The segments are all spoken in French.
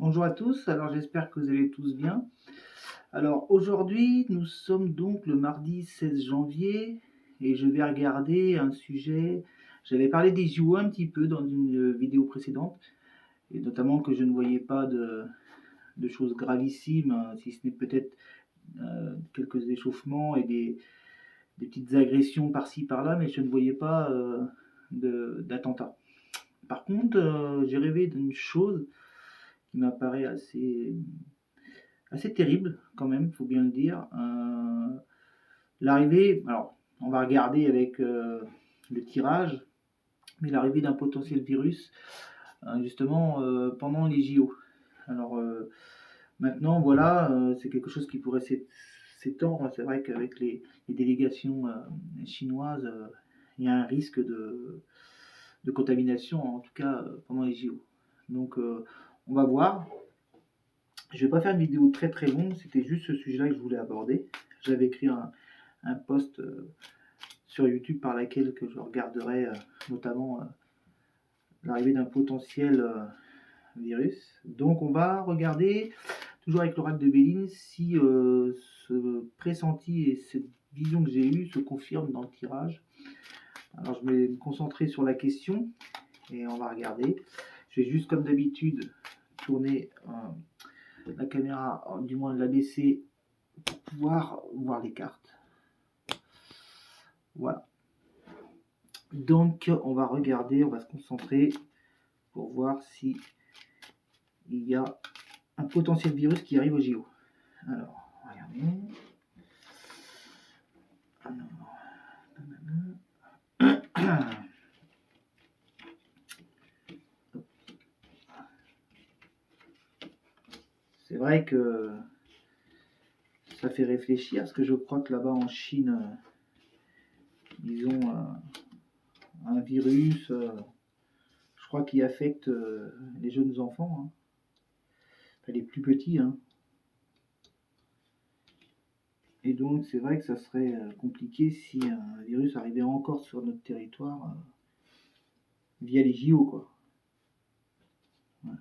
Bonjour à tous, alors j'espère que vous allez tous bien. Alors aujourd'hui, nous sommes donc le mardi 16 janvier et je vais regarder un sujet. J'avais parlé des JO un petit peu dans une vidéo précédente et notamment que je ne voyais pas de choses gravissimes, si ce n'est peut-être quelques échauffements et des petites agressions par-ci par-là, mais je ne voyais pas d'attentats. Par contre, j'ai rêvé d'une chose qui m'apparaît assez terrible quand même, il faut bien le dire. L'arrivée, alors on va regarder avec le tirage, mais l'arrivée d'un potentiel virus justement pendant les JO. Alors maintenant, voilà, c'est quelque chose qui pourrait s'étendre. C'est vrai qu'avec les délégations chinoises, il y a un risque de contamination, en tout cas pendant les JO. Donc on va voir. Je ne vais pas faire une vidéo très très longue, c'était juste ce sujet-là que je voulais aborder. J'avais écrit un post sur YouTube par laquelle que je regarderai notamment l'arrivée d'un potentiel virus. Donc on va regarder, toujours avec l'oracle de Béline, si ce pressenti et cette vision que j'ai eue se confirment dans le tirage. Alors je vais me concentrer sur la question et on va regarder. Je vais juste comme d'habitude tourner la caméra, du moins l'abaisser pour pouvoir voir les cartes. Voilà. Donc on va regarder, on va se concentrer pour voir si il y a un potentiel virus qui arrive au JO. Alors, regardez. C'est vrai que ça fait réfléchir, parce que je crois que là-bas en Chine, ils ont un virus, je crois, qui affecte les jeunes enfants, hein. Enfin, les plus petits, hein. Et donc c'est vrai que ça serait compliqué si un virus arrivait encore sur notre territoire via les JO, quoi. Voilà.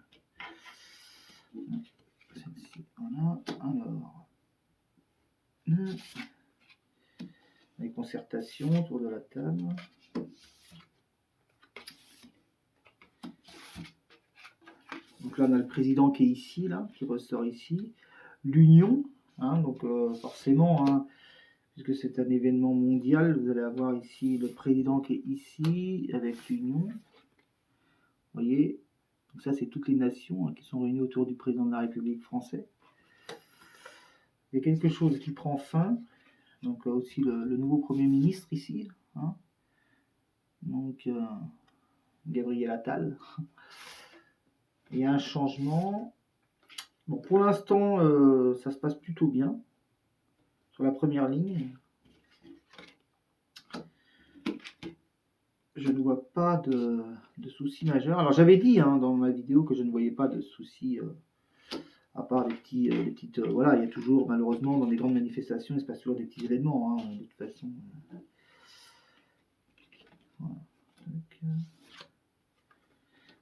Celle-ci, voilà. Alors, les concertations autour de la table. Donc là, on a le président qui est ici, là, qui ressort ici. L'Union, hein, donc forcément, hein, puisque c'est un événement mondial, vous allez avoir ici le président qui est ici, avec l'Union. Vous voyez, donc ça, c'est toutes les nations qui sont réunies autour du président de la République français. Il y a quelque chose qui prend fin, donc aussi le nouveau Premier ministre ici, hein, donc Gabriel Attal. Il y a un changement. Bon, pour l'instant, ça se passe plutôt bien sur la première ligne. Je ne vois pas de soucis majeurs. Alors j'avais dit dans ma vidéo que je ne voyais pas de soucis, à part des petites... voilà, il y a toujours, malheureusement, dans des grandes manifestations, il se passe toujours des petits événements, hein, de toute façon. Voilà. Donc, vous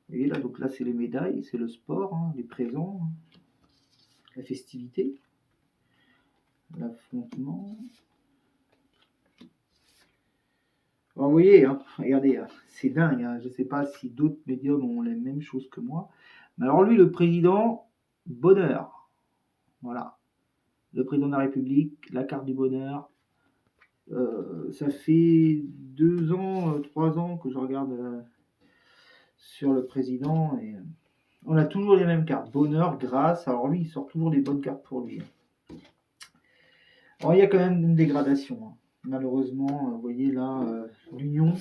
voyez là, donc là c'est les médailles, c'est le sport, hein, les présents, la festivité, l'affrontement. Alors, vous voyez, hein, regardez, c'est dingue, hein, je ne sais pas si d'autres médiums ont les mêmes choses que moi. Mais alors lui, le président, bonheur. Voilà. Le président de la République, la carte du bonheur. Ça fait 2 ans, 3 ans que je regarde sur le président et on a toujours les mêmes cartes. Bonheur, grâce. Alors lui, il sort toujours les bonnes cartes pour lui. Alors il y a quand même une dégradation, hein. Malheureusement, vous voyez là, l'union,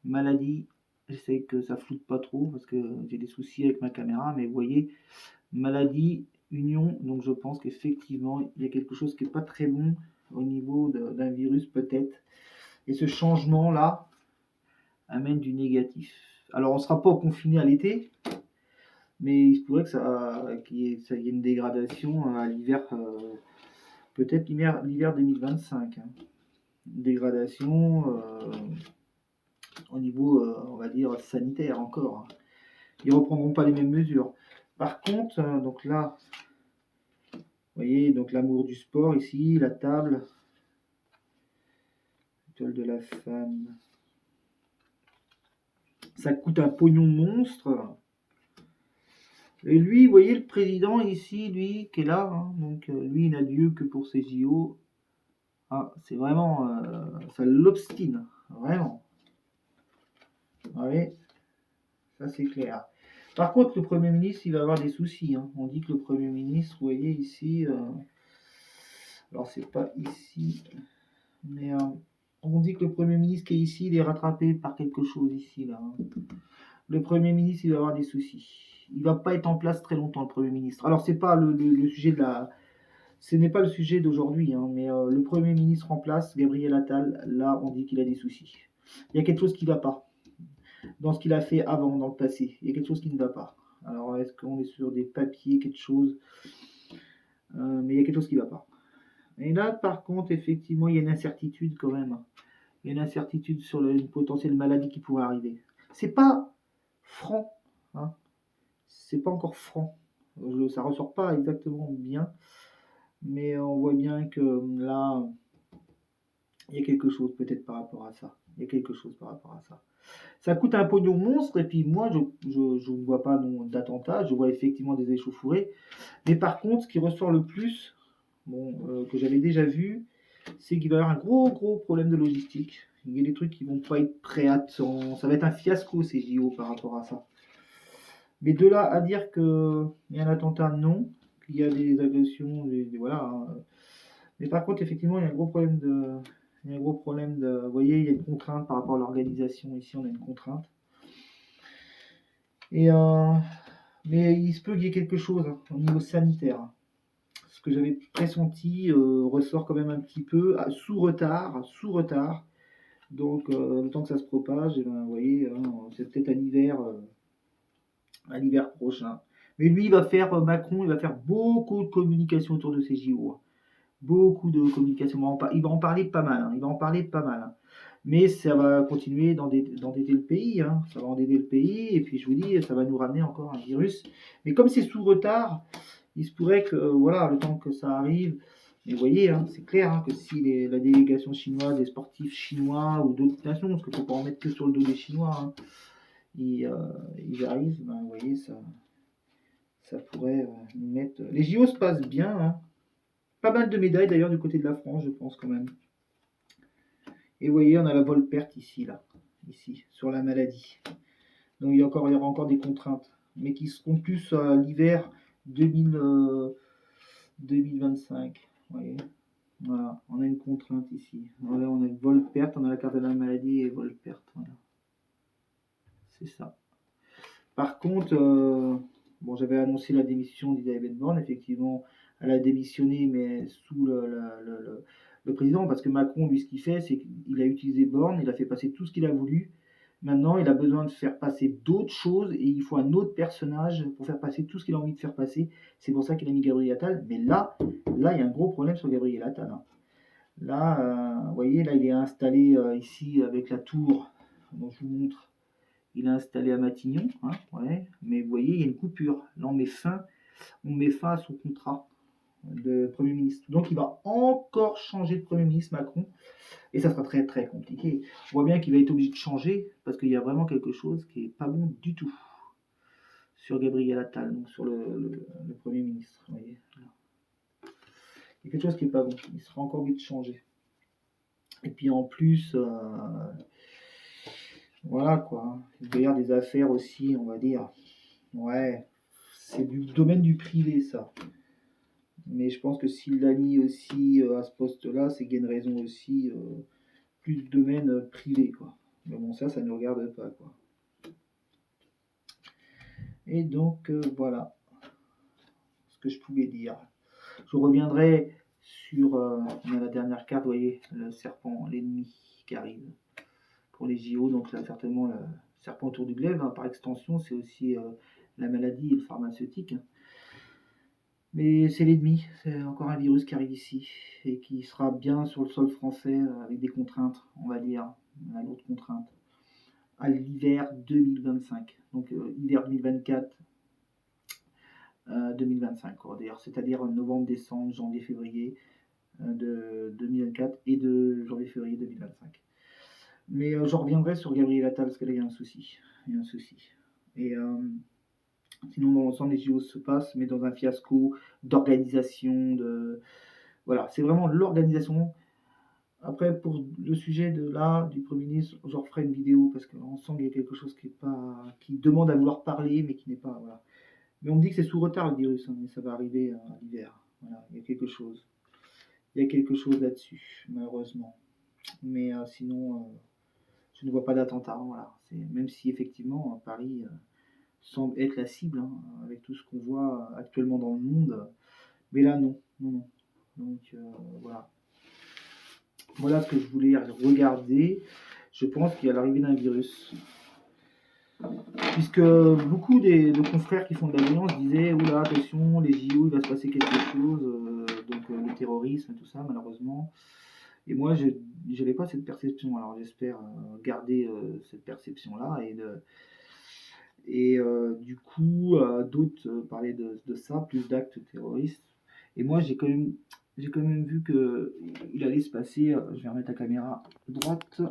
maladie. J'essaie que ça floute pas trop parce que j'ai des soucis avec ma caméra, mais vous voyez, maladie, union. Donc je pense qu'effectivement, il y a quelque chose qui n'est pas très bon au niveau d'un virus peut-être. Et ce changement-là amène du négatif. Alors on ne sera pas confiné à l'été, mais il se pourrait que qu'il y ait une dégradation à l'hiver, peut-être l'hiver 2025. Hein. Une dégradation au niveau, on va dire, sanitaire encore. Hein. Ils ne reprendront pas les mêmes mesures. Par contre, donc là, vous voyez, donc l'amour du sport ici, la table, l'étoile de la femme. Ça coûte un pognon monstre. Et lui, vous voyez, le président ici, lui, qui est là, hein, donc lui, il n'a Dieu que pour ses JO. Ah, c'est vraiment, ça l'obstine, vraiment. Oui, ça c'est clair. Par contre, le Premier ministre, il va avoir des soucis, hein. On dit que le Premier ministre, vous voyez ici, alors c'est pas ici, mais on dit que le Premier ministre qui est ici, il est rattrapé par quelque chose ici, là, hein. Le Premier ministre, il va avoir des soucis. Il va pas être en place très longtemps, le Premier ministre. Alors, c'est pas le sujet de la. Ce n'est pas le sujet d'aujourd'hui, hein, mais le Premier ministre en place, Gabriel Attal, là, on dit qu'il a des soucis. Il y a quelque chose qui ne va pas dans ce qu'il a fait avant, dans le passé. Il y a quelque chose qui ne va pas. Alors, est-ce qu'on est sur des papiers, quelque chose mais il y a quelque chose qui ne va pas. Et là, par contre, effectivement, il y a une incertitude quand même. Il y a une incertitude sur une potentielle maladie qui pourrait arriver. C'est pas franc, hein. C'est pas encore franc. Ça ressort pas exactement bien, mais on voit bien que là, il y a quelque chose peut-être par rapport à ça. Il y a quelque chose par rapport à ça. Ça coûte un pognon monstre, et puis moi, je ne vois pas d'attentat, je vois effectivement des échauffourées. Mais par contre, ce qui ressort le plus, bon, que j'avais déjà vu, c'est qu'il va y avoir un gros problème de logistique. Il y a des trucs qui vont pas être prêts à temps. Ça va être un fiasco ces JO par rapport à ça. Mais de là à dire qu'il y a un attentat, non. Qu'il y a des agressions, voilà, hein. Mais par contre, effectivement, il y a un gros problème de. Il y a un gros problème de. Vous voyez, il y a une contrainte par rapport à l'organisation. Ici, on a une contrainte. Et, mais il se peut qu'il y ait quelque chose, hein, au niveau sanitaire. Ce que j'avais pressenti ressort quand même un petit peu sous retard, sous retard. Donc, le temps que ça se propage, et ben, vous voyez, hein, c'est peut-être à l'hiver prochain. Mais lui, il va faire, Macron, il va faire beaucoup de communication autour de ces JO, hein. Beaucoup de communication. Il va en parler pas mal, hein. Il va en parler pas mal, hein. Mais ça va continuer d'endetter le pays, hein. Ça va endetter le pays, et puis je vous dis, ça va nous ramener encore un virus. Mais comme c'est sous retard, il se pourrait que, voilà, le temps que ça arrive, mais vous voyez, hein, c'est clair, hein, que si la délégation chinoise, des sportifs chinois ou d'autres nations, parce qu'il ne faut pas en mettre que sur le dos des Chinois, hein, ils arrivent, ben, vous voyez, ça pourrait nous mettre. Les JO se passent bien, hein. Pas mal de médailles d'ailleurs du côté de la France, je pense quand même. Et vous voyez, on a la vol perte ici, là, ici, sur la maladie. Donc il y aura encore des contraintes, mais qui seront plus à l'hiver 2025. Vous voyez, voilà, on a une contrainte ici. Voilà, on a une vol perte, on a la carte de la maladie et vol perte. Voilà. C'est ça. Par contre, bon, j'avais annoncé la démission d'Elisabeth Borne. Effectivement, elle a démissionné, mais sous le président, parce que Macron, lui, ce qu'il fait, c'est qu'il a utilisé Borne, il a fait passer tout ce qu'il a voulu. Maintenant, il a besoin de faire passer d'autres choses et il faut un autre personnage pour faire passer tout ce qu'il a envie de faire passer. C'est pour ça qu'il a mis Gabriel Attal. Mais là, il y a un gros problème sur Gabriel Attal, hein. Là, vous voyez, là, il est installé ici avec la tour dont je vous montre. Il est installé à Matignon, hein, ouais, mais vous voyez, il y a une coupure. Là, on met fin à son contrat de Premier ministre. Donc, il va encore changer de Premier ministre, Macron, et ça sera très, très compliqué. On voit bien qu'il va être obligé de changer, parce qu'il y a vraiment quelque chose qui n'est pas bon du tout sur Gabriel Attal, donc sur le Premier ministre. Vous voyez. Il y a quelque chose qui n'est pas bon. Il sera encore obligé de changer. Et puis, en plus, voilà, quoi. Il doit y avoir des affaires aussi, on va dire. Ouais, c'est du domaine du privé, ça. Mais je pense que s'il l'a mis aussi à ce poste-là, c'est qu'il y a une raison aussi plus de domaine privé, quoi. Mais bon, ça ne regarde pas, quoi. Et donc, voilà ce que je pouvais dire. Je reviendrai sur on a la dernière carte, vous voyez, le serpent, l'ennemi qui arrive pour les JO. Donc là, certainement, le serpent autour du glaive, hein, par extension, c'est aussi la maladie et le pharmaceutique, hein. Mais c'est l'ennemi, c'est encore un virus qui arrive ici et qui sera bien sur le sol français avec des contraintes, on va dire, à l'autre contrainte, à l'hiver 2025. Donc hiver 2024, 2025, quoi. D'ailleurs, c'est-à-dire novembre, décembre, janvier, février de 2024 et de janvier-février 2025. Mais j'en reviendrai sur Gabriel Attal parce que là, il y a un souci. Il y a un souci. Et sinon, dans l'ensemble, les JO se passent, mais dans un fiasco d'organisation, de... Voilà, c'est vraiment l'organisation. Après, pour le sujet de là, du Premier ministre, j'en referai une vidéo parce qu'on sent qu'il y a quelque chose qui est pas, qui demande à vouloir parler, mais qui n'est pas, voilà. Mais on me dit que c'est sous retard le virus, hein, mais ça va arriver à l'hiver. Voilà, il y a quelque chose. Il y a quelque chose là-dessus, malheureusement. Mais sinon, je ne vois pas d'attentat. Voilà. Même si effectivement Paris semble être la cible, hein, avec tout ce qu'on voit actuellement dans le monde. Mais là, non, non, non. Donc voilà. Voilà ce que je voulais regarder. Je pense qu'il y a l'arrivée d'un virus. Puisque beaucoup de confrères qui font de la violence disaient oula, attention, les JO, il va se passer quelque chose, donc le terrorisme, tout ça, malheureusement. Et moi, je n'avais pas cette perception. Alors j'espère garder cette perception-là. Et du coup, d'autres parlaient de ça, plus d'actes terroristes. Et moi, j'ai quand même vu qu'il allait se passer, je vais remettre la caméra droite,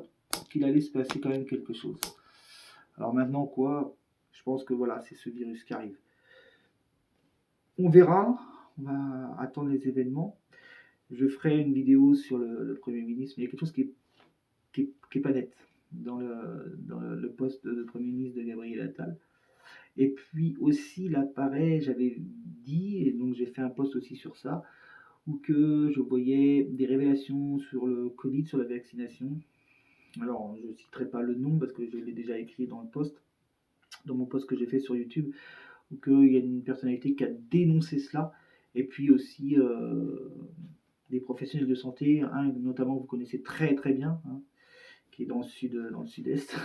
qu'il allait se passer quand même quelque chose. Alors maintenant, quoi, je pense que voilà, c'est ce virus qui arrive. On verra, on va attendre les événements. Je ferai une vidéo sur le Premier ministre, mais il y a quelque chose qui est pas net dans le poste de Premier ministre de Gabriel Attal. Et puis aussi, là, pareil, j'avais dit, et donc j'ai fait un post aussi sur ça, où que je voyais des révélations sur le Covid, sur la vaccination. Alors, je ne citerai pas le nom parce que je l'ai déjà écrit dans le post, dans mon post que j'ai fait sur YouTube, où qu'il y a une personnalité qui a dénoncé cela, et puis aussi des professionnels de santé, un notamment que vous connaissez très très bien, hein, qui est dans le sud-est,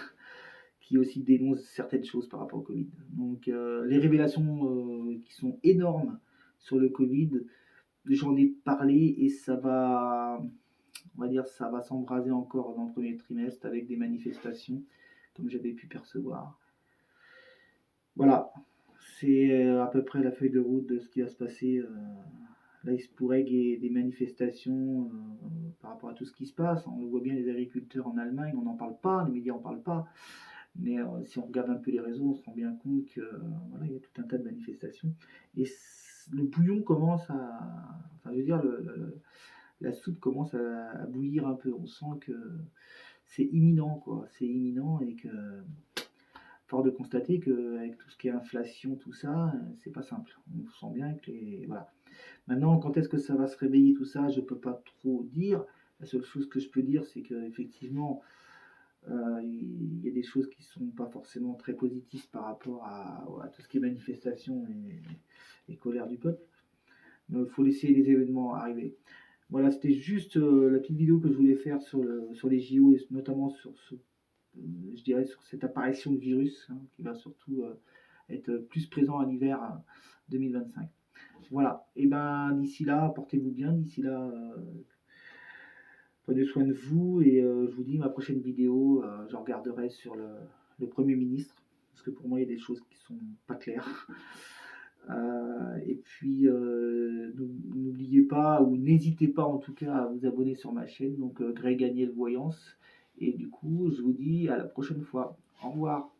qui aussi dénonce certaines choses par rapport au Covid. Donc les révélations qui sont énormes sur le Covid, j'en ai parlé et ça va, on va dire, ça va s'embraser encore dans le premier trimestre avec des manifestations, comme j'avais pu percevoir. Voilà, c'est à peu près la feuille de route de ce qui va se passer. Là, il se pourrait qu'il y ait des manifestations par rapport à tout ce qui se passe. On voit bien les agriculteurs en Allemagne, on n'en parle pas, les médias n'en parlent pas. Mais si on regarde un peu les réseaux, on se rend bien compte que voilà, il y a tout un tas de manifestations. Et le bouillon commence à. Enfin, je veux dire, la soupe commence à bouillir un peu. On sent que c'est imminent, quoi. C'est imminent et que. Fort de constater qu'avec tout ce qui est inflation, tout ça, c'est pas simple. On sent bien que les. Voilà. Maintenant, quand est-ce que ça va se réveiller, tout ça, je peux pas trop dire. La seule chose que je peux dire, c'est qu'effectivement, il y a des choses qui sont pas forcément très positives par rapport à tout ce qui est manifestation et colère du peuple. Mais il faut laisser les événements arriver. Voilà, c'était juste la petite vidéo que je voulais faire sur les JO et notamment sur je dirais sur cette apparition de virus, hein, qui va surtout être plus présent à l'hiver 2025. Voilà, et ben d'ici là, portez-vous bien, d'ici là, prenez soin de vous et je vous dis ma prochaine vidéo, je regarderai sur le Premier ministre, parce que pour moi il y a des choses qui sont pas claires. Et puis n'oubliez pas, ou n'hésitez pas en tout cas à vous abonner sur ma chaîne, donc Greg Agnel Voyance. Et du coup, je vous dis à la prochaine fois. Au revoir.